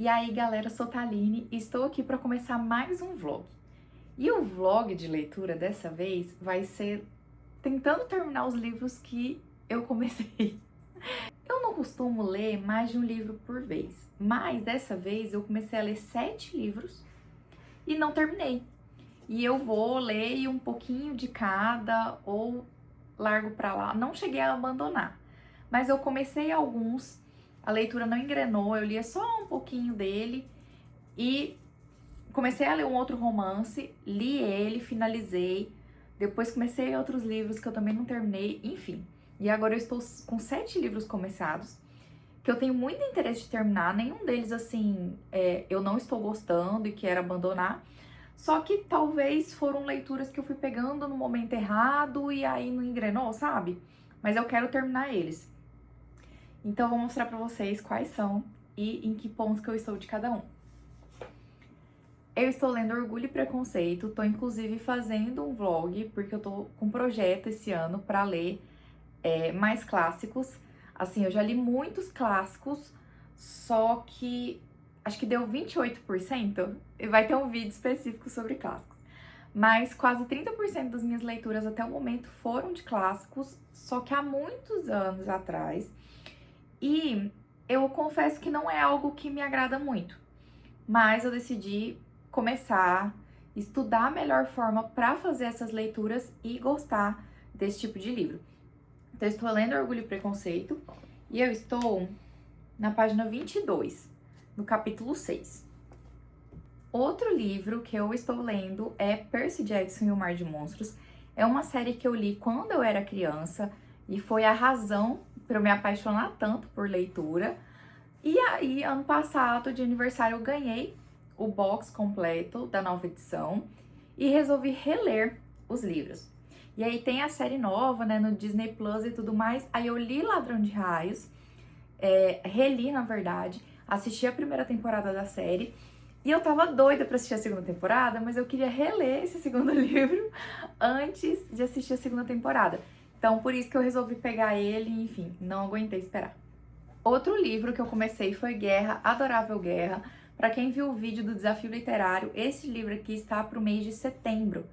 E aí, galera, eu sou Thaline e estou aqui para começar mais um vlog. E o vlog de leitura dessa vez vai ser tentando terminar os livros que eu comecei. Eu não costumo ler mais de um livro por vez, mas dessa vez eu comecei a ler 7 livros e não terminei. E eu vou ler um pouquinho de cada ou largo para lá. Não cheguei a abandonar, mas eu comecei alguns, a leitura não engrenou, eu lia só um pouquinho dele e comecei a ler um outro romance, li ele, finalizei, depois comecei outros livros que eu também não terminei, enfim. E agora eu estou com 7 livros começados, que eu tenho muito interesse de terminar, nenhum deles, assim, eu não estou gostando e quero abandonar, só que talvez foram leituras que eu fui pegando no momento errado e aí não engrenou, sabe? Mas eu quero terminar eles. Então eu vou mostrar pra vocês quais são e em que ponto que eu estou de cada um. Eu estou lendo Orgulho e Preconceito, tô inclusive fazendo um vlog, porque eu tô com um projeto esse ano pra ler mais clássicos. Assim, eu já li muitos clássicos, só que acho que deu 28%, e vai ter um vídeo específico sobre clássicos. Mas quase 30% das minhas leituras até o momento foram de clássicos, só que há muitos anos atrás. E eu confesso que não é algo que me agrada muito, mas eu decidi começar a estudar a melhor forma para fazer essas leituras e gostar desse tipo de livro. Então, eu estou lendo Orgulho e Preconceito e eu estou na página 22, no capítulo 6. Outro livro que eu estou lendo é Percy Jackson e o Mar de Monstros. É uma série que eu li quando eu era criança e foi a razão para eu me apaixonar tanto por leitura. E aí, ano passado, de aniversário, eu ganhei o box completo da nova edição e resolvi reler os livros. E aí tem a série nova, né, no Disney Plus e tudo mais. Aí eu li Ladrão de Raios, reli, na verdade, assisti a primeira temporada da série e eu tava doida pra assistir a segunda temporada, mas eu queria reler esse segundo livro antes de assistir a segunda temporada. Então, por isso que eu resolvi pegar ele e, enfim, não aguentei esperar. Outro livro que eu comecei foi Guerra, Adorável Guerra. Para quem viu o vídeo do desafio literário, esse livro aqui está para o mês de setembro,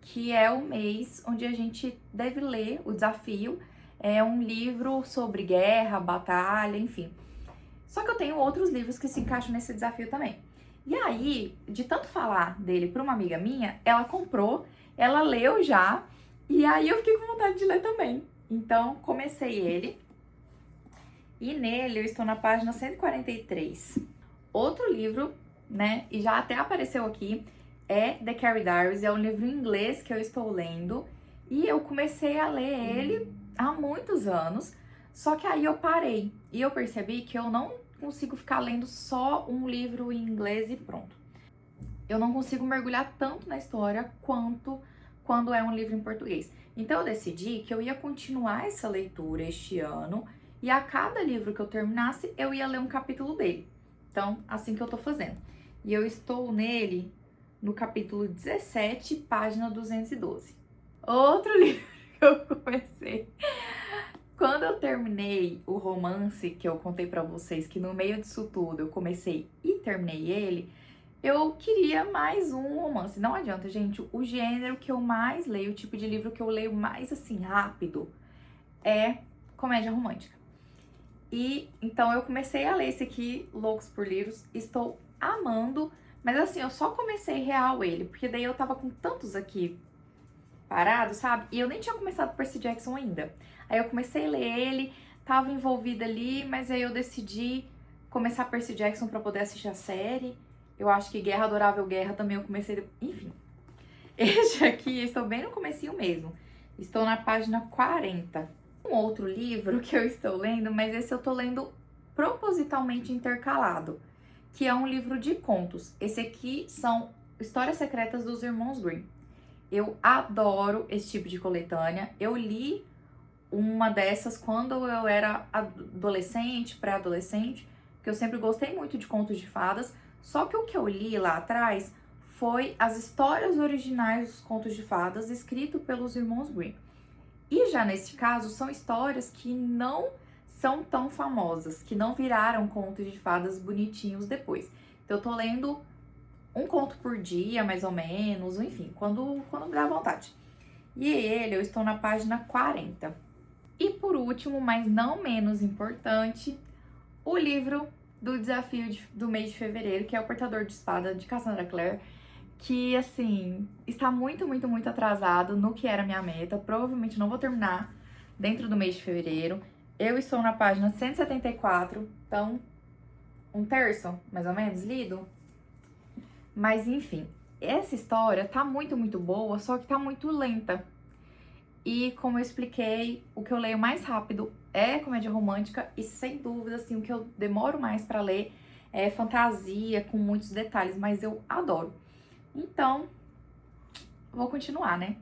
que é o mês onde a gente deve ler o desafio. É um livro sobre guerra, batalha, enfim. Só que eu tenho outros livros que se encaixam nesse desafio também. E aí, de tanto falar dele para uma amiga minha, ela comprou, ela leu já, e aí eu fiquei com vontade de ler também. Então, comecei ele. E nele eu estou na página 143. Outro livro, né, e já até apareceu aqui, é The Carrie Diaries, é um livro em inglês que eu estou lendo. E eu comecei a ler ele há muitos anos, só que aí eu parei. E eu percebi que eu não consigo ficar lendo só um livro em inglês e pronto. Eu não consigo mergulhar tanto na história quanto quando é um livro em português. Então eu decidi que eu ia continuar essa leitura este ano e a cada livro que eu terminasse, eu ia ler um capítulo dele. Então, assim que eu tô fazendo. E eu estou nele no capítulo 17, página 212. Outro livro que eu comecei. Quando eu terminei o romance que eu contei pra vocês, que no meio disso tudo eu comecei e terminei ele, eu queria mais um romance. Não adianta, gente, o gênero que eu mais leio, o tipo de livro que eu leio mais assim rápido é comédia romântica. E então eu comecei a ler esse aqui, Loucos por Livros, estou amando, mas assim, eu só comecei real ele, porque daí eu tava com tantos aqui parados, sabe? E eu nem tinha começado Percy Jackson ainda. Aí eu comecei a ler ele, tava envolvida ali, mas aí eu decidi começar Percy Jackson pra poder assistir a série. Eu acho que Guerra, Adorável Guerra também eu comecei, enfim. Este aqui, estou bem no comecinho mesmo. Estou na página 40. Um outro livro que eu estou lendo, mas esse eu tô lendo propositalmente intercalado, que é um livro de contos. Esse aqui são Histórias Secretas dos Irmãos Grimm. Eu adoro esse tipo de coletânea. Eu li uma dessas quando eu era adolescente, pré-adolescente, que eu sempre gostei muito de contos de fadas. Só que o que eu li lá atrás foi as histórias originais dos contos de fadas escrito pelos irmãos Grimm. E já neste caso, são histórias que não são tão famosas, que não viraram contos de fadas bonitinhos depois. Então eu tô lendo um conto por dia, mais ou menos, enfim, quando me dá vontade. E eu estou na página 40. E por último, mas não menos importante, o livro do desafio do mês de fevereiro, que é O Portador de Espada, de Cassandra Clare, que, assim, está muito, muito, muito atrasado no que era minha meta. Provavelmente não vou terminar dentro do mês de fevereiro. Eu estou na página 174, então, um terço, mais ou menos, lido. Mas, enfim, essa história tá muito, muito boa, só que tá muito lenta. E, como eu expliquei, o que eu leio mais rápido é comédia romântica e, sem dúvida, assim, o que eu demoro mais pra ler é fantasia, com muitos detalhes, mas eu adoro. Então, vou continuar, né?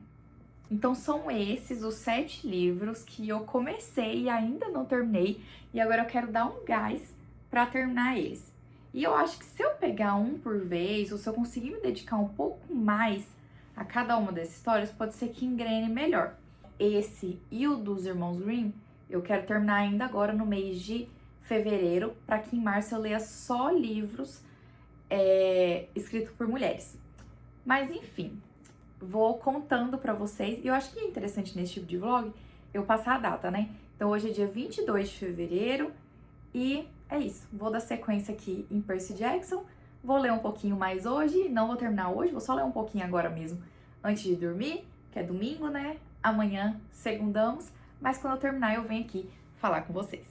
Então, são esses os 7 livros que eu comecei e ainda não terminei, e agora eu quero dar um gás pra terminar eles. E eu acho que se eu pegar um por vez, ou se eu conseguir me dedicar um pouco mais a cada uma dessas histórias, pode ser que engrene melhor. Esse e o dos Irmãos Grimm, eu quero terminar ainda agora no mês de fevereiro, para que em março eu leia só livros escritos por mulheres. Mas enfim, vou contando pra vocês. E eu acho que é interessante nesse tipo de vlog eu passar a data, né? Então hoje é dia 22 de fevereiro e é isso. Vou dar sequência aqui em Percy Jackson. Vou ler um pouquinho mais hoje. Não vou terminar hoje, vou só ler um pouquinho agora mesmo antes de dormir, que é domingo, né? Amanhã, segundamos. Mas quando eu terminar, eu venho aqui falar com vocês.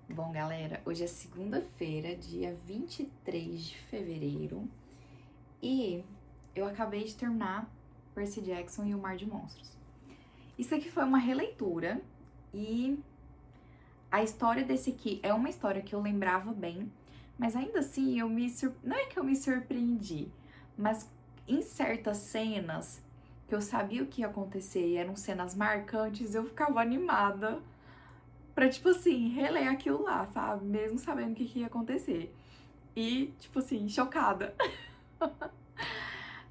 Bom, galera, hoje é segunda-feira, dia 23 de fevereiro. E eu acabei de terminar Percy Jackson e o Mar de Monstros. Isso aqui foi uma releitura e a história desse aqui é uma história que eu lembrava bem, mas ainda assim não é que eu me surpreendi, mas em certas cenas que eu sabia o que ia acontecer e eram cenas marcantes, eu ficava animada pra, tipo assim, reler aquilo lá, sabe? Mesmo sabendo o que ia acontecer. E, tipo assim, chocada.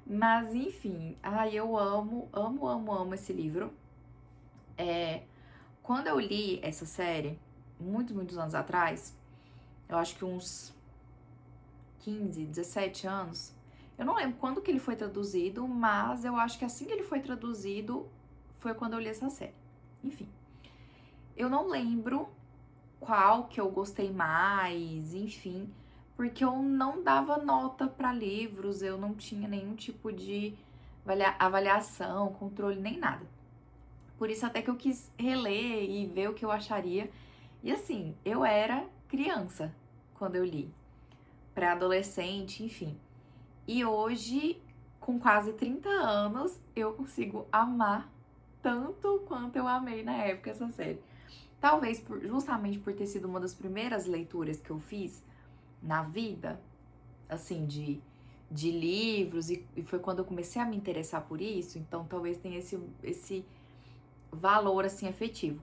Mas, enfim, eu amo, amo, amo, amo esse livro. Quando eu li essa série, muitos, muitos anos atrás, eu acho que uns 15, 17 anos, eu não lembro quando que ele foi traduzido, mas eu acho que assim que ele foi traduzido, foi quando eu li essa série. Enfim, eu não lembro qual que eu gostei mais, enfim, porque eu não dava nota para livros, eu não tinha nenhum tipo de avaliação, controle, nem nada. Por isso até que eu quis reler e ver o que eu acharia. E assim, eu era criança quando eu li, pré-adolescente, enfim. E hoje, com quase 30 anos, eu consigo amar tanto quanto eu amei na época essa série. Talvez justamente por ter sido uma das primeiras leituras que eu fiz na vida, assim, de livros, e foi quando eu comecei a me interessar por isso, então talvez tenha esse valor, assim, afetivo.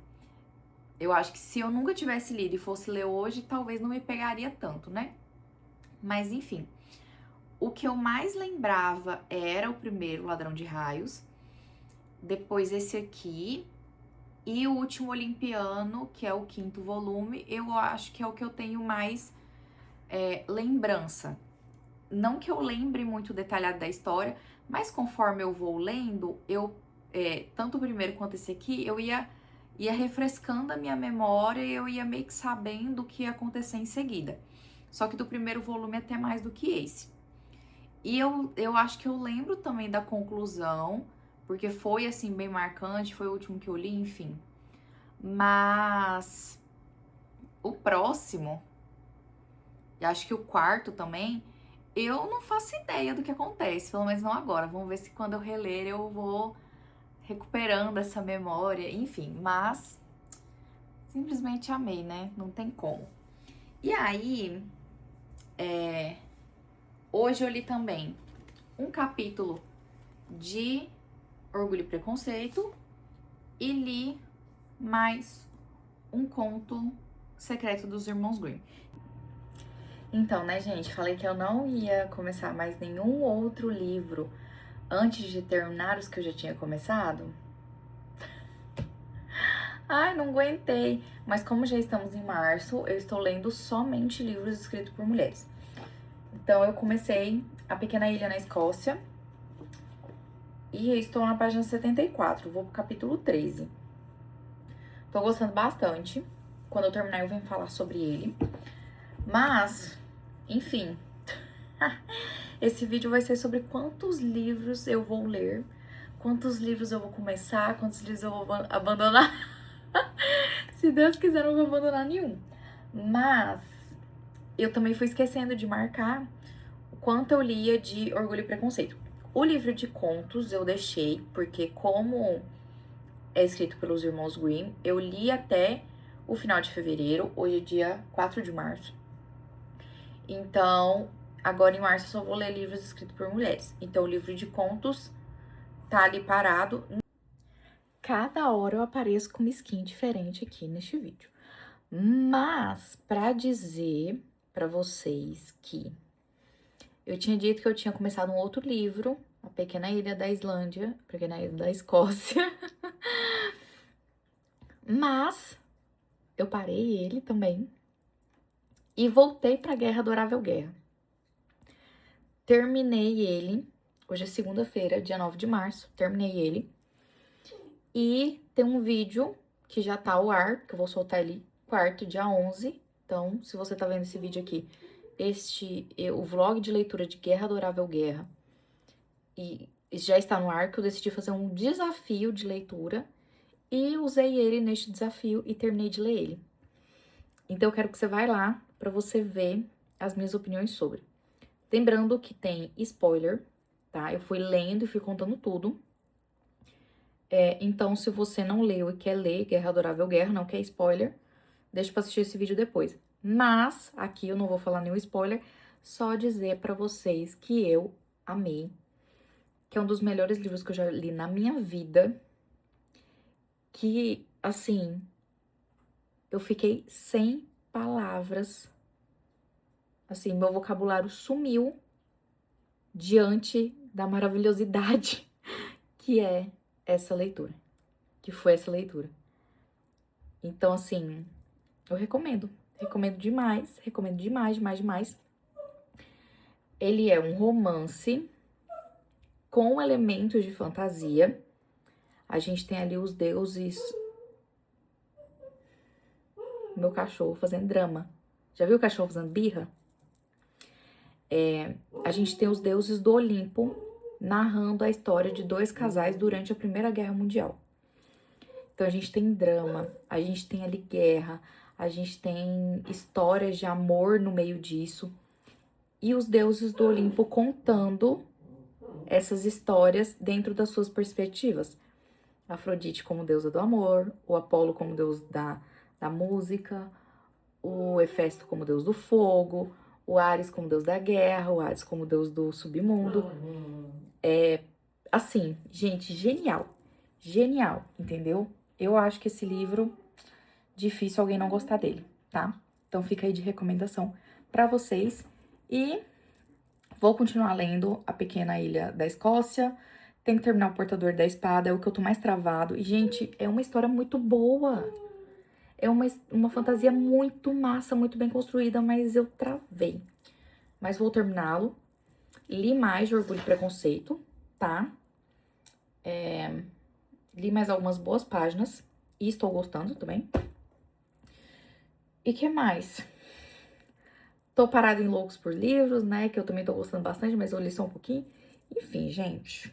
Eu acho que se eu nunca tivesse lido e fosse ler hoje, talvez não me pegaria tanto, né? Mas, enfim, o que eu mais lembrava era o primeiro, Ladrão de Raios, depois esse aqui, e o Último Olimpiano, que é o 5º volume, eu acho que é o que eu tenho mais lembrança. Não que eu lembre muito detalhado da história, mas conforme eu vou lendo, tanto o primeiro quanto esse aqui, eu ia refrescando a minha memória e eu ia meio que sabendo o que ia acontecer em seguida. Só que do primeiro volume até mais do que esse. E eu acho que eu lembro também da conclusão, porque foi, assim, bem marcante, foi o último que eu li, enfim. Mas o próximo, e acho que o 4º também, eu não faço ideia do que acontece, pelo menos não agora. Vamos ver se quando eu reler eu vou recuperando essa memória, enfim. Mas simplesmente amei, né? Não tem como. E aí, hoje eu li também um capítulo de Orgulho e Preconceito e li mais um conto secreto dos Irmãos Grimm. Então, né, gente, falei que eu não ia começar mais nenhum outro livro antes de terminar os que eu já tinha começado. Ai, não aguentei. Mas como já estamos em março, eu estou lendo somente livros escritos por mulheres. Então eu comecei A Pequena Ilha na Escócia. E eu estou na página 74, vou pro capítulo 13. Tô gostando bastante. Quando eu terminar eu venho falar sobre ele. Mas, enfim, esse vídeo vai ser sobre quantos livros eu vou ler, quantos livros eu vou começar, quantos livros eu vou abandonar. Se Deus quiser, eu não vou abandonar nenhum. Mas eu também fui esquecendo de marcar o quanto eu lia de Orgulho e Preconceito. O livro de contos eu deixei, porque como é escrito pelos irmãos Grimm, eu li até o final de fevereiro, hoje é dia 4 de março. Então, agora em março eu só vou ler livros escritos por mulheres. Então, o livro de contos tá ali parado. Cada hora eu apareço com uma skin diferente aqui neste vídeo. Mas, pra dizer pra vocês que eu tinha dito que eu tinha começado um outro livro, A Pequena Ilha da Islândia, A Pequena Ilha da Escócia. Mas eu parei ele também e voltei pra Guerra Adorável Guerra. Terminei ele, hoje é segunda-feira, dia 9 de março, terminei ele. E tem um vídeo que já tá ao ar, que eu vou soltar ele quarto, dia 11. Então, se você tá vendo esse vídeo aqui, o vlog de leitura de Guerra Adorável Guerra, e já está no ar, que eu decidi fazer um desafio de leitura e usei ele neste desafio e terminei de ler ele. Então, eu quero que você vá lá pra você ver as minhas opiniões sobre. Lembrando que tem spoiler, tá? Eu fui lendo e fui contando tudo. Então, se você não leu e quer ler Guerra Adorável Guerra, não quer spoiler, deixa pra assistir esse vídeo depois. Mas, aqui eu não vou falar nenhum spoiler, só dizer pra vocês que eu amei, que é um dos melhores livros que eu já li na minha vida, que, assim, eu fiquei sem palavras, assim, meu vocabulário sumiu diante da maravilhosidade que é essa leitura, que foi essa leitura. Então, assim, eu recomendo demais, demais. Ele é um romance com elementos de fantasia. A gente tem ali os deuses... Meu cachorro fazendo drama. Já viu o cachorro fazendo birra? A gente tem os deuses do Olimpo narrando a história de dois casais durante a Primeira Guerra Mundial. Então, a gente tem drama, a gente tem ali guerra, a gente tem histórias de amor no meio disso. E os deuses do Olimpo contando essas histórias dentro das suas perspectivas. Afrodite como deusa do amor, o Apolo como deus da música, o Hefesto como deus do fogo, o Ares como deus da guerra, o Hades como deus do submundo. Assim, gente, genial. Genial, entendeu? Eu acho que esse livro, difícil alguém não gostar dele, tá? Então fica aí de recomendação pra vocês. E vou continuar lendo A Pequena Ilha da Escócia. Tem que terminar O Portador da Espada, é o que eu tô mais travado. E, gente, é uma história muito boa. É uma fantasia muito massa, muito bem construída, mas eu travei. Mas vou terminá-lo. Li mais de Orgulho e Preconceito, tá? Li mais algumas boas páginas e estou gostando também. E que mais? Tô parada em Loucos por Livros, né? Que eu também tô gostando bastante, mas eu li só um pouquinho. Enfim, gente.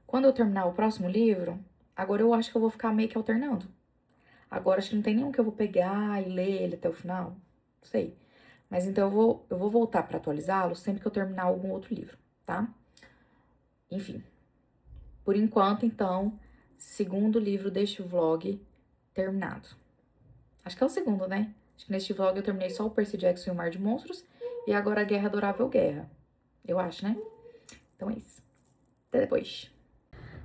Quando eu terminar o próximo livro, agora eu acho que eu vou ficar meio que alternando. Agora acho que não tem nenhum que eu vou pegar e ler ele até o final. Não sei. Mas então eu vou voltar pra atualizá-lo sempre que eu terminar algum outro livro, tá? Enfim. Por enquanto, então, segundo livro deste vlog terminado. Acho que é o segundo, né? Acho que neste vlog eu terminei só o Percy Jackson e o Mar de Monstros. E agora a Guerra Adorável Guerra. Eu acho, né? Então é isso. Até depois.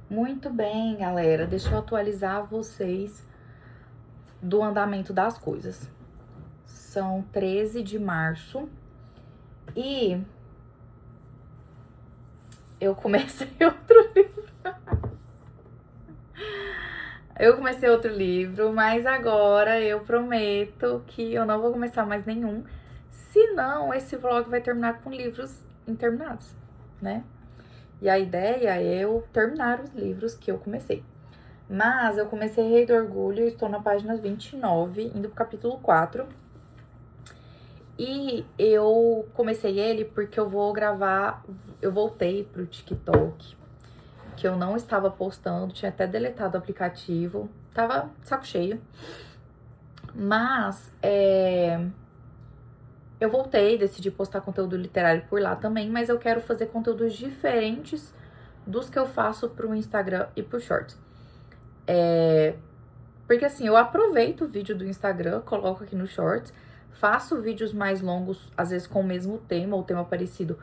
Muito bem, galera. Deixa eu atualizar vocês do andamento das coisas. São 13 de março. E eu comecei outro livro. Eu comecei outro livro, mas agora eu prometo que eu não vou começar mais nenhum. Senão, esse vlog vai terminar com livros interminados, né? E a ideia é eu terminar os livros que eu comecei. Mas eu comecei Rei do Orgulho, estou na página 29, indo pro capítulo 4. E eu comecei ele porque eu vou gravar, eu voltei pro TikTok, que eu não estava postando, tinha até deletado o aplicativo, tava de saco cheio. Mas, eu voltei, decidi postar conteúdo literário por lá também, mas eu quero fazer conteúdos diferentes dos que eu faço pro Instagram e pro Shorts. Porque assim, eu aproveito o vídeo do Instagram, coloco aqui no Shorts, faço vídeos mais longos, às vezes com o mesmo tema ou tema parecido,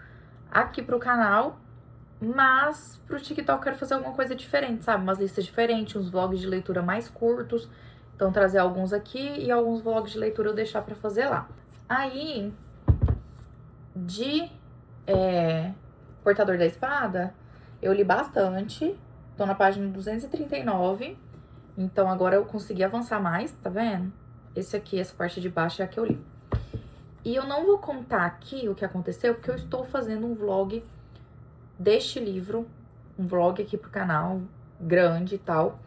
aqui pro canal, mas pro TikTok eu quero fazer alguma coisa diferente, sabe? Umas listas diferentes, uns vlogs de leitura mais curtos. Então, trazer alguns aqui e alguns vlogs de leitura eu deixar pra fazer lá. Aí, de Portador da Espada, eu li bastante. Tô na página 239. Então, agora eu consegui avançar mais, tá vendo? Esse aqui, essa parte de baixo é a que eu li. E eu não vou contar aqui o que aconteceu, porque eu estou fazendo um vlog deste livro. Um vlog aqui pro canal, grande e tal.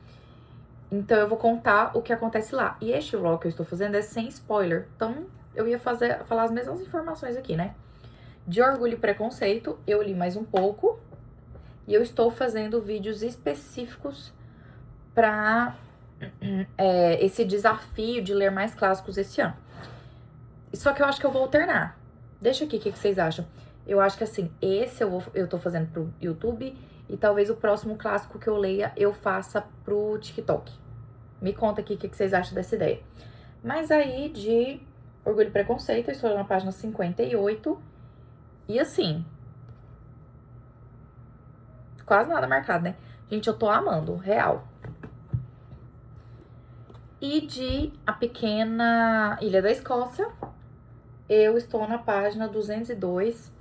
Então, eu vou contar o que acontece lá. E este vlog que eu estou fazendo é sem spoiler. Então, eu ia falar as mesmas informações aqui, né? De Orgulho e Preconceito, eu li mais um pouco. E eu estou fazendo vídeos específicos para esse desafio de ler mais clássicos esse ano. Só que eu acho que eu vou alternar. Deixa aqui o que vocês acham. Eu acho que assim, esse eu tô fazendo pro YouTube e talvez o próximo clássico que eu leia eu faça pro TikTok. Me conta aqui o que vocês acham dessa ideia. Mas aí, de Orgulho e Preconceito, eu estou na página 58. E assim, quase nada marcado, né? Gente, eu tô amando, real. E de A Pequena Ilha da Escócia, eu estou na página 202.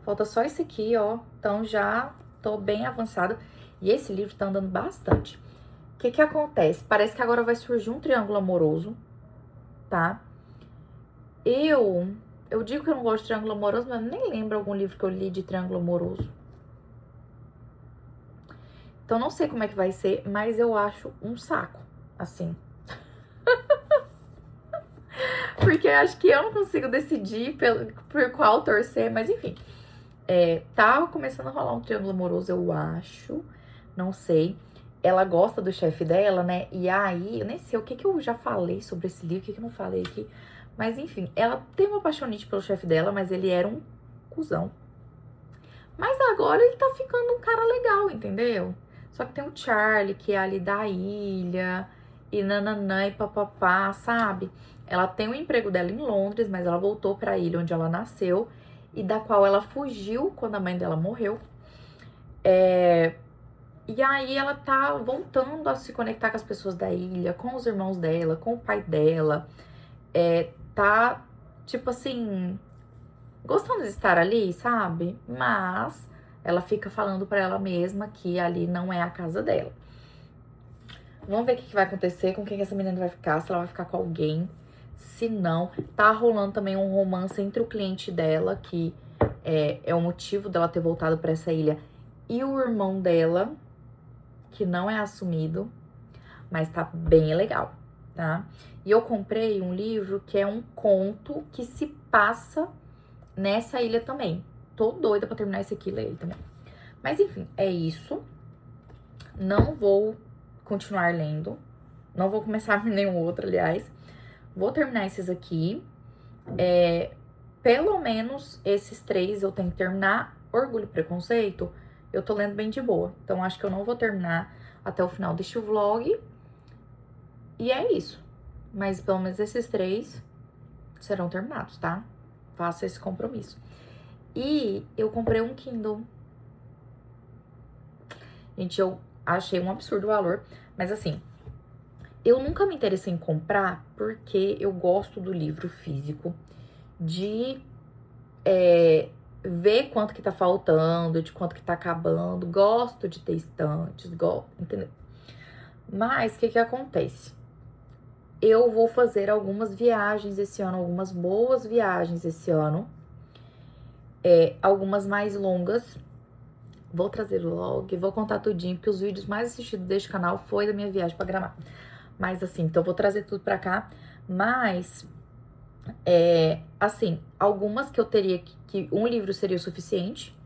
Falta só esse aqui, ó. Então já tô bem avançada. E esse livro tá andando bastante. O que que acontece? Parece que agora vai surgir um triângulo amoroso, tá? Eu digo que eu não gosto de triângulo amoroso, mas eu nem lembro algum livro que eu li de triângulo amoroso. Então não sei como é que vai ser, mas eu acho um saco, assim. Porque acho que eu não consigo decidir por qual torcer, mas enfim. Tá começando a rolar um triângulo amoroso, eu acho. Não sei. Ela gosta do chefe dela, né? E aí, eu nem sei o que que eu já falei sobre esse livro, o que que eu não falei aqui. Mas enfim, ela tem uma paixonite pelo chefe dela, mas ele era um cuzão. Mas agora ele tá ficando um cara legal, entendeu? Só que tem o Charlie, que é ali da ilha, e nananã e papapá, sabe? Ela tem o emprego dela em Londres, mas ela voltou pra ilha onde ela nasceu e da qual ela fugiu quando a mãe dela morreu. E aí ela tá voltando a se conectar com as pessoas da ilha, com os irmãos dela, com o pai dela. Tá, tipo assim, gostando de estar ali, sabe? Mas ela fica falando pra ela mesma que ali não é a casa dela. Vamos ver o que vai acontecer, com quem essa menina vai ficar, se ela vai ficar com alguém. Se não, tá rolando também um romance entre o cliente dela, que é o motivo dela ter voltado pra essa ilha, e o irmão dela, que não é assumido, mas tá bem legal, tá? E eu comprei um livro que é um conto que se passa nessa ilha também. Tô doida pra terminar esse aqui e ler ele também. Mas enfim, é isso. Não vou continuar lendo. Não vou começar nenhum outro, aliás. Vou terminar esses aqui. Pelo menos esses 3 eu tenho que terminar. Orgulho e Preconceito, eu tô lendo bem de boa. Então, acho que eu não vou terminar até o final deste vlog. E é isso. Mas pelo menos esses 3 serão terminados, tá? Faça esse compromisso. E eu comprei um Kindle. Gente, eu achei um absurdo o valor. Mas assim, eu nunca me interessei em comprar porque eu gosto do livro físico. De ver quanto que tá faltando, de quanto que tá acabando. Gosto de ter estantes, entendeu? Mas, o que acontece? Eu vou fazer algumas viagens esse ano, algumas boas viagens esse ano. Algumas mais longas. Vou trazer vlog, vou contar tudinho, porque os vídeos mais assistidos deste canal foi da minha viagem pra Gramado. Mas assim, então eu vou trazer tudo pra cá. Mas, assim, algumas que eu teria que um livro seria o suficiente.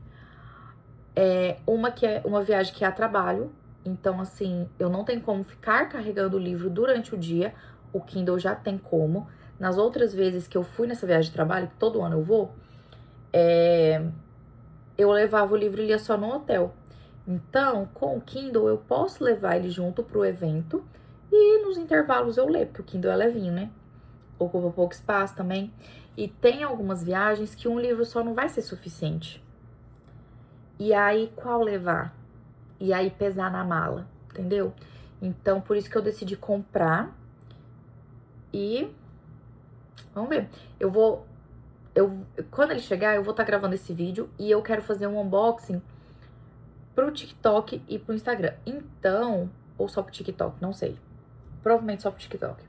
Uma que é uma viagem que é a trabalho. Então, assim, eu não tenho como ficar carregando o livro durante o dia. O Kindle já tem como. Nas outras vezes que eu fui nessa viagem de trabalho, que todo ano eu vou, eu levava o livro e lia só no hotel. Então, com o Kindle, eu posso levar ele junto pro evento e nos intervalos eu leio, porque o Kindle é levinho, né? Ocupa pouco espaço também. E tem algumas viagens que um livro só não vai ser suficiente. E aí, qual levar? E aí, pesar na mala, entendeu? Então, por isso que eu decidi comprar. E vamos ver. Quando ele chegar, eu vou estar gravando esse vídeo e eu quero fazer um unboxing pro TikTok e pro Instagram. Então, ou só pro TikTok, não sei. Provavelmente só pro TikTok.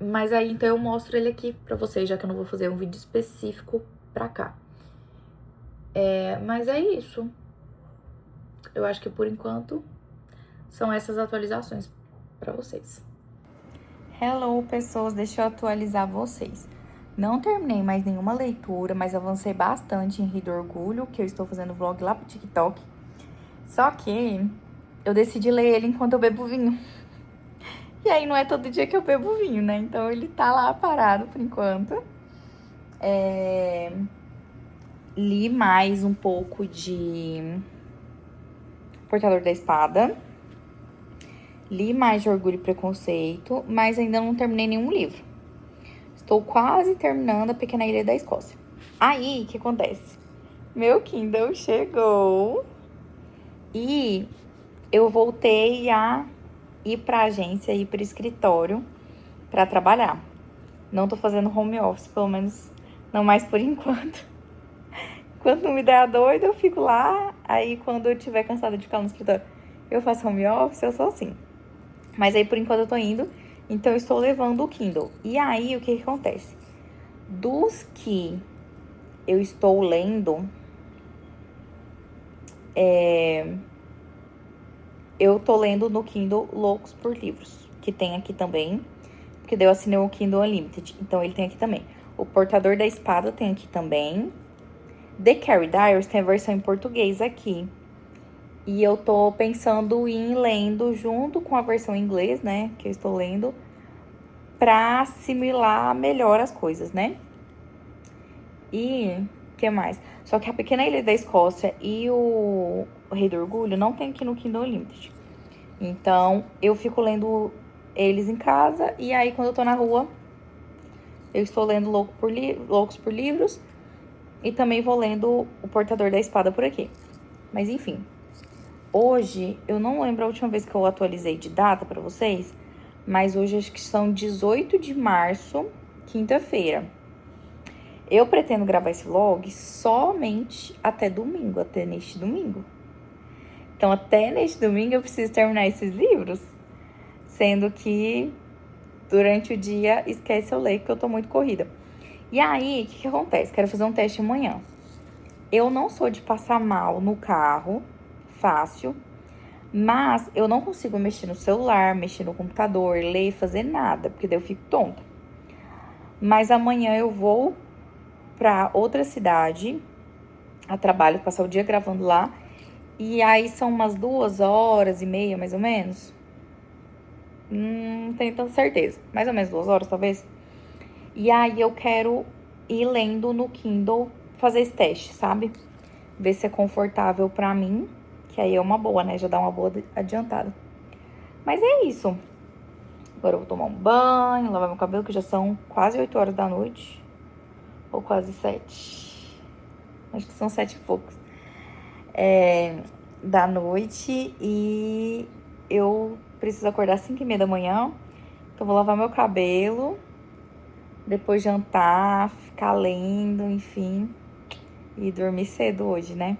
Mas aí, então, eu mostro ele aqui pra vocês, já que eu não vou fazer um vídeo específico pra cá. Mas é isso. Eu acho que, por enquanto, são essas atualizações pra vocês. Hello, pessoas. Deixa eu atualizar vocês. Não terminei mais nenhuma leitura, mas avancei bastante em Rio do Orgulho, que eu estou fazendo vlog lá pro TikTok. Só que eu decidi ler ele enquanto eu bebo vinho. E aí não é todo dia que eu bebo vinho, né? Então ele tá lá parado por enquanto. Li mais um pouco de Portador da Espada. Li mais de Orgulho e Preconceito, mas ainda não terminei nenhum livro. Estou quase terminando A Pequena Ilha da Escócia. Aí, o que acontece? Meu Kindle chegou e eu voltei a ir pra agência, ir pro escritório pra trabalhar. Não tô fazendo home office, pelo menos não mais por enquanto. Quando não me der a doida, eu fico lá. Aí, quando eu tiver cansada de ficar no escritório, eu faço home office, eu sou assim. Mas aí, por enquanto, eu tô indo. Então, eu estou levando o Kindle. E aí, o que acontece? Dos que eu estou lendo, eu tô lendo no Kindle Loucos por Livros, que tem aqui também, porque daí eu assinei o Kindle Unlimited, então ele tem aqui também. O Portador da Espada tem aqui também. The Carrie Diaries tem a versão em português aqui. E eu tô pensando em lendo junto com a versão em inglês, né, que eu estou lendo, pra assimilar melhor as coisas, né? E o que mais? Só que A Pequena Ilha da Escócia e o Rei do Orgulho não tem aqui no Kindle Unlimited. Então, eu fico lendo eles em casa e aí quando eu tô na rua, eu estou lendo Loucos por Livros e também vou lendo O Portador da Espada por aqui. Mas enfim, hoje, eu não lembro a última vez que eu atualizei de data pra vocês, mas hoje acho que são 18 de março, quinta-feira. Eu pretendo gravar esse vlog somente até domingo, até neste domingo. Então, até neste domingo eu preciso terminar esses livros. Sendo que durante o dia esquece eu ler, porque eu tô muito corrida. E aí, o que acontece? Quero fazer um teste amanhã. Eu não sou de passar mal no carro, fácil. Mas eu não consigo mexer no celular, mexer no computador, ler, fazer nada, porque daí eu fico tonta. Mas amanhã eu vou pra outra cidade a trabalho, passar o dia gravando lá. E aí são umas 2h30, mais ou menos. Não tenho tanta certeza. Mais ou menos 2 horas, talvez. E aí eu quero ir lendo no Kindle, fazer esse teste, sabe? Ver se é confortável pra mim. Que aí é uma boa, né? Já dá uma boa adiantada. Mas é isso. Agora eu vou tomar um banho, lavar meu cabelo, que já são quase 8 horas da noite. Ou quase 7. Acho que são 7 e poucos. Da noite. E eu preciso acordar às 5h30 da manhã. Então, vou lavar meu cabelo. Depois jantar, ficar lendo, enfim. E dormir cedo hoje, né?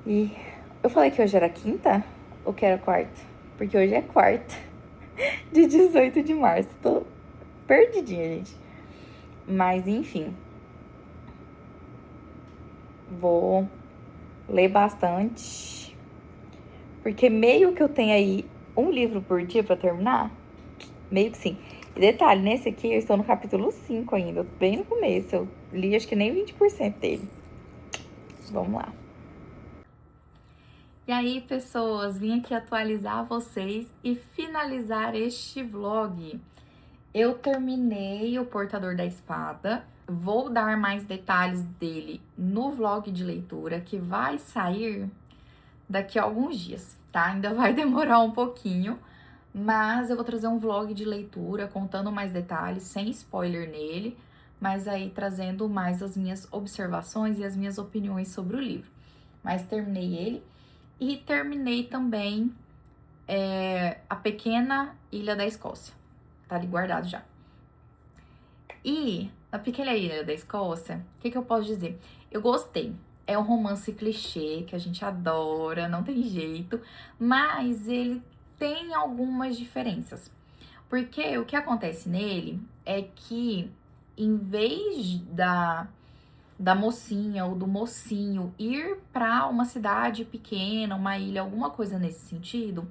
E Eu falei que hoje era quinta ou que era quarta? Porque hoje é quarta, de 18 de março. Tô perdidinha, gente. Mas, enfim. Vou ler bastante. Porque meio que eu tenho aí um livro por dia pra terminar. Meio que sim. E detalhe, nesse aqui eu estou no capítulo 5 ainda, bem no começo. Eu li acho que nem 20% dele. Vamos lá. E aí, pessoas, vim aqui atualizar vocês e finalizar este vlog. Eu terminei O Portador da Espada. Vou dar mais detalhes dele no vlog de leitura, que vai sair daqui a alguns dias, tá? Ainda vai demorar um pouquinho, mas eu vou trazer um vlog de leitura contando mais detalhes, sem spoiler nele, mas aí trazendo mais as minhas observações e as minhas opiniões sobre o livro. Mas terminei ele e terminei também A Pequena Ilha da Escócia. Tá ali guardado já. E A Pequena Ilha da Escócia, o que eu posso dizer? Eu gostei. É um romance clichê que a gente adora, não tem jeito, mas ele tem algumas diferenças. Porque o que acontece nele é que, em vez da mocinha ou do mocinho ir para uma cidade pequena, uma ilha, alguma coisa nesse sentido,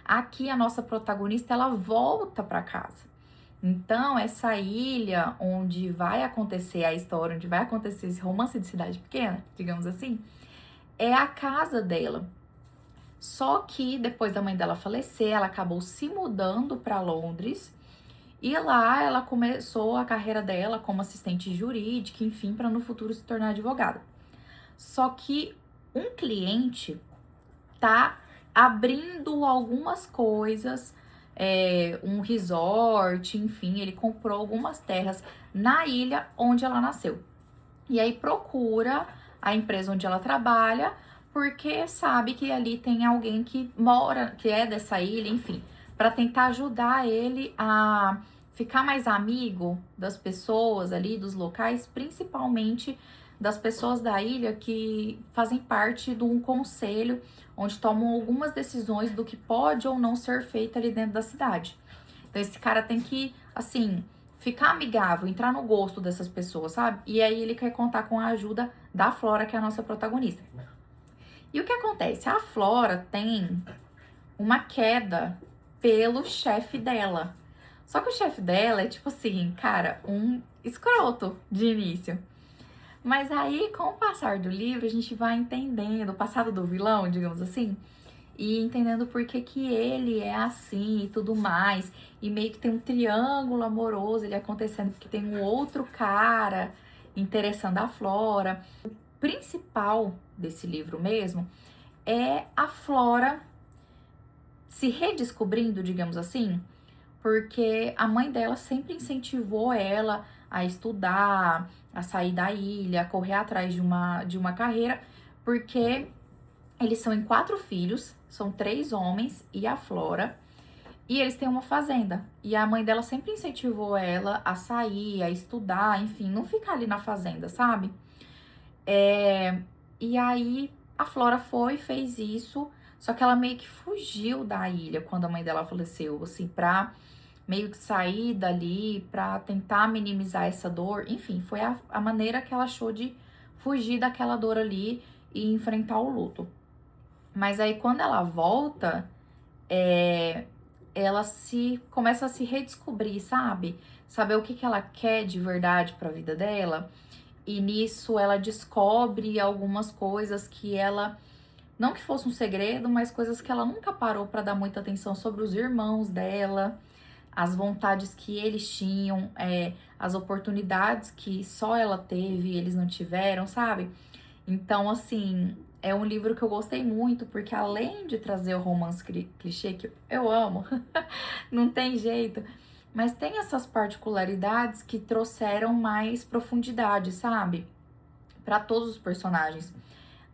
aqui a nossa protagonista ela volta para casa. Então, essa ilha onde vai acontecer a história, onde vai acontecer esse romance de cidade pequena, digamos assim, é a casa dela. Só que depois da mãe dela falecer, ela acabou se mudando para Londres e lá ela começou a carreira dela como assistente jurídica, enfim, para no futuro se tornar advogada. Só que um cliente tá abrindo algumas coisas, um resort, enfim, ele comprou algumas terras na ilha onde ela nasceu. E aí procura a empresa onde ela trabalha, porque sabe que ali tem alguém que mora, que é dessa ilha, enfim, para tentar ajudar ele a ficar mais amigo das pessoas ali, dos locais, principalmente das pessoas da ilha que fazem parte de um conselho onde tomam algumas decisões do que pode ou não ser feito ali dentro da cidade. Então esse cara tem que, assim, ficar amigável, entrar no gosto dessas pessoas, sabe? E aí ele quer contar com a ajuda da Flora, que é a nossa protagonista. E o que acontece? A Flora tem uma queda pelo chefe dela. Só que o chefe dela é tipo assim, cara, um escroto de início. Mas aí, com o passar do livro, a gente vai entendendo o passado do vilão, digamos assim, e entendendo por que que ele é assim e tudo mais. E meio que tem um triângulo amoroso ele acontecendo, porque tem um outro cara interessando a Flora. O principal desse livro mesmo é a Flora se redescobrindo, digamos assim, porque a mãe dela sempre incentivou ela a estudar, a sair da ilha, a correr atrás de uma carreira, porque eles são em 4 filhos, são 3 homens e a Flora, e eles têm uma fazenda. E a mãe dela sempre incentivou ela a sair, a estudar, enfim, não ficar ali na fazenda, sabe? E aí a Flora foi, fez isso, só que ela meio que fugiu da ilha quando a mãe dela faleceu, assim, pra meio que sair dali, pra tentar minimizar essa dor. Enfim, foi a maneira que ela achou de fugir daquela dor ali e enfrentar o luto. Mas aí quando ela volta, ela se começa a se redescobrir, sabe? Saber o que que ela quer de verdade para a vida dela. E nisso ela descobre algumas coisas que ela não que fosse um segredo, mas coisas que ela nunca parou para dar muita atenção sobre os irmãos dela, as vontades que eles tinham, as oportunidades que só ela teve e eles não tiveram, sabe? Então, assim, é um livro que eu gostei muito, porque além de trazer o romance clichê, que eu amo, não tem jeito, mas tem essas particularidades que trouxeram mais profundidade, sabe? Para todos os personagens.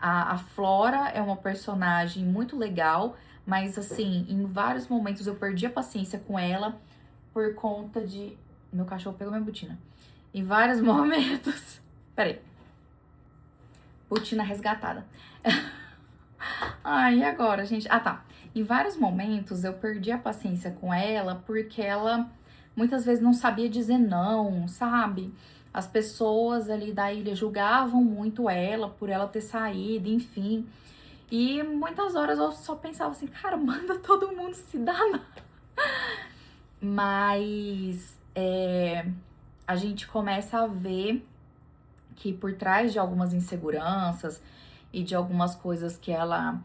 A Flora é uma personagem muito legal, mas assim, em vários momentos eu perdi a paciência com ela por conta de. Meu cachorro pegou minha botina. Em vários momentos. Peraí. Botina resgatada. Ai, e agora, gente? Ah, tá. Em vários momentos eu perdi a paciência com ela porque ela muitas vezes não sabia dizer não, sabe? As pessoas ali da ilha julgavam muito ela por ela ter saído, enfim. E muitas horas eu só pensava assim, cara, manda todo mundo se danar. Mas a gente começa a ver que por trás de algumas inseguranças e de algumas coisas que ela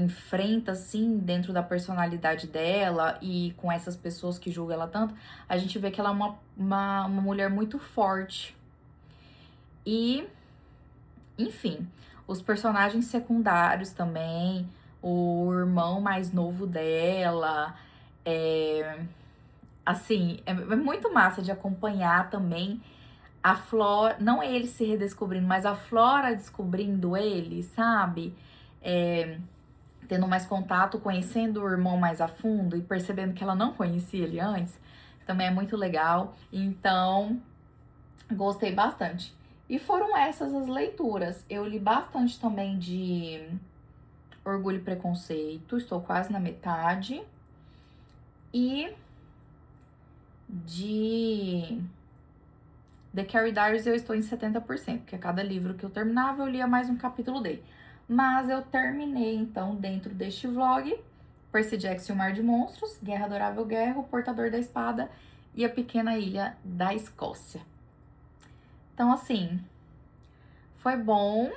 enfrenta, assim, dentro da personalidade dela e com essas pessoas que julgam ela tanto, a gente vê que ela é uma mulher muito forte. E, enfim, os personagens secundários também, o irmão mais novo dela, assim, é muito massa de acompanhar também a Flora, não ele se redescobrindo, mas a Flora descobrindo ele, sabe? Tendo mais contato, conhecendo o irmão mais a fundo e percebendo que ela não conhecia ele antes, também é muito legal. Então, gostei bastante. E foram essas as leituras. Eu li bastante também de Orgulho e Preconceito, estou quase na metade. E de The Carrie Diaries eu estou em 70%, porque a cada livro que eu terminava eu lia mais um capítulo dele. Mas eu terminei, então, dentro deste vlog, Percy Jackson e o Mar de Monstros, Guerra Adorável Guerra, O Portador da Espada e A Pequena Ilha da Escócia. Então, assim, foi bom.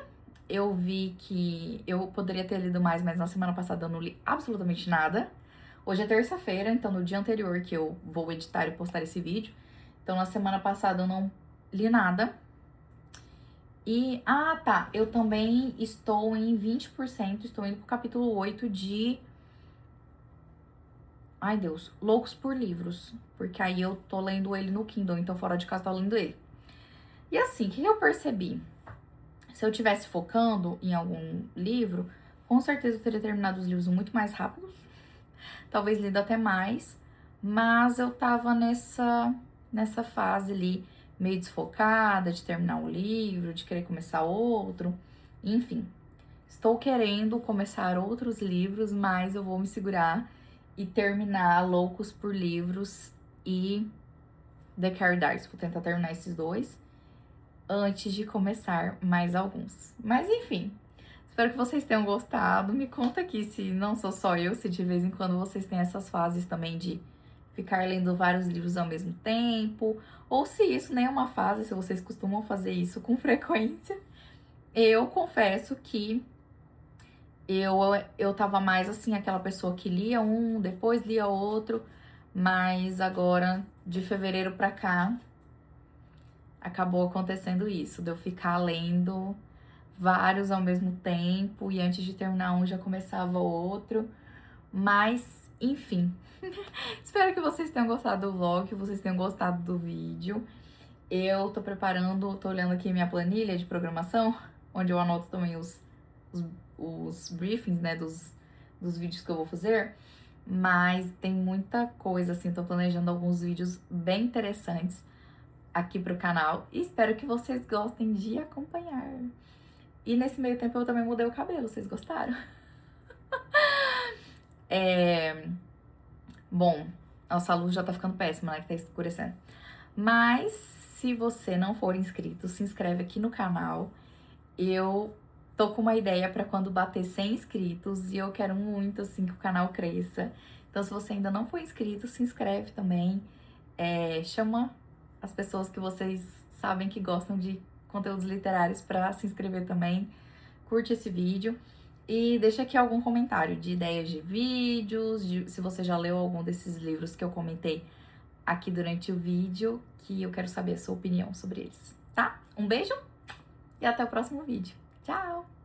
Eu vi que eu poderia ter lido mais, mas na semana passada eu não li absolutamente nada. Hoje é terça-feira, então no dia anterior que eu vou editar e postar esse vídeo. Então, na semana passada eu não li nada. E, tá, eu também estou em 20%, estou indo pro capítulo 8 de... Ai, Deus, Loucos por Livros. Porque aí eu tô lendo ele no Kindle, então fora de casa tô lendo ele. E assim, o que eu percebi? Se eu tivesse focando em algum livro, com certeza eu teria terminado os livros muito mais rápidos. Talvez lido até mais. Mas eu tava nessa fase ali, meio desfocada de terminar um livro, de querer começar outro, enfim. Estou querendo começar outros livros, mas eu vou me segurar e terminar Loucos por Livros e The Carrie Diaries. Vou tentar terminar esses dois antes de começar mais alguns. Mas enfim, espero que vocês tenham gostado. Me conta aqui se não sou só eu, se de vez em quando vocês têm essas fases também de ficar lendo vários livros ao mesmo tempo, ou se isso nem é uma fase, se vocês costumam fazer isso com frequência. Eu confesso que eu tava mais assim, aquela pessoa que lia um, depois lia outro, mas agora, de fevereiro pra cá, acabou acontecendo isso, de eu ficar lendo vários ao mesmo tempo, e antes de terminar um já começava outro, mas, enfim. Espero que vocês tenham gostado do vlog, que vocês tenham gostado do vídeo. Eu tô olhando aqui minha planilha de programação, onde eu anoto também os briefings, né, dos vídeos que eu vou fazer. Mas tem muita coisa, assim, tô planejando alguns vídeos bem interessantes aqui pro canal. E espero que vocês gostem de acompanhar. E nesse meio tempo eu também mudei o cabelo, vocês gostaram? Bom, nossa, a luz já tá ficando péssima, né, que tá escurecendo. Mas, se você não for inscrito, se inscreve aqui no canal. Eu tô com uma ideia pra quando bater 100 inscritos e eu quero muito, assim, que o canal cresça. Então, se você ainda não for inscrito, se inscreve também. Chama as pessoas que vocês sabem que gostam de conteúdos literários pra se inscrever também. Curte esse vídeo. E deixa aqui algum comentário de ideias de vídeos, se você já leu algum desses livros que eu comentei aqui durante o vídeo, que eu quero saber a sua opinião sobre eles, tá? Um beijo e até o próximo vídeo. Tchau!